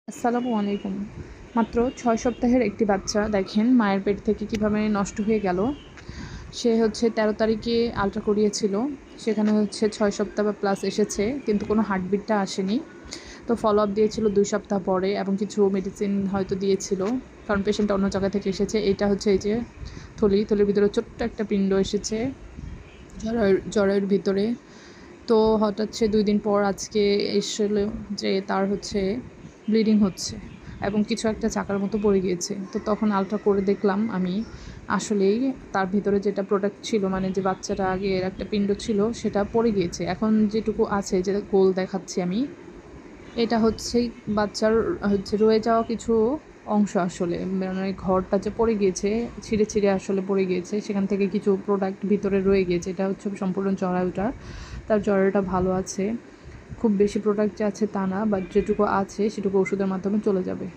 আসসালামু আলাইকুম। মাত্র ৬ সপ্তাহের একটি বাচ্চা দেখেন মায়ের পেট থেকে কীভাবে নষ্ট হয়ে গেল। সে ১৩ তারিখে আল্ট্রা করিয়েছিল। সেখানে ৬ সপ্তাহ বা প্লাস এসেছে, কিন্তু কোনো হার্টবিটটা আসেনি। তো ফলো আপ দিয়েছিল ২ সপ্তাহ পরে এবং কিছু মেডিসিন হয়তো দিয়েছিল, কারণ পেশেন্টটা অন্য জায়গা থেকে এসেছে। এটা এই যে থলির ভিতরে ছোট্ট একটা পিণ্ড এসেছে জরায়ুর ভিতরে। তো হঠাৎ সে ২ দিন পর আজকে এসেছিল যে তার ব্লিডিং হচ্ছে এবং কিছু একটা চাকার মতো পড়ে গিয়েছে। তো তখন আলট্রা করে দেখলাম আমি আসলেই তার ভিতরে যেটা প্রোডাক্ট ছিল, মানে যে বাচ্চাটা আগে একটা পিণ্ড ছিল সেটা পড়ে গিয়েছে। এখন যেটুকু আছে, যে গোল দেখাচ্ছি আমি, এটা বাচ্চার রয়ে যাওয়া কিছু অংশ। আসলে মানে ঘরটা যে পড়ে গিয়েছে, ছিঁড়ে আসলে পড়ে গিয়েছে, সেখান থেকে কিছু প্রোডাক্ট ভিতরে রয়ে গিয়েছে। এটা সম্পূর্ণ জরায়ুটা, তার জরায়ুটা ভালো আছে, খুব বেশি প্রোডাক্ট যে আছে তা না, বাট যেটুকু আছে সেটুকু ওষুধের মাধ্যমে চলে যাবে।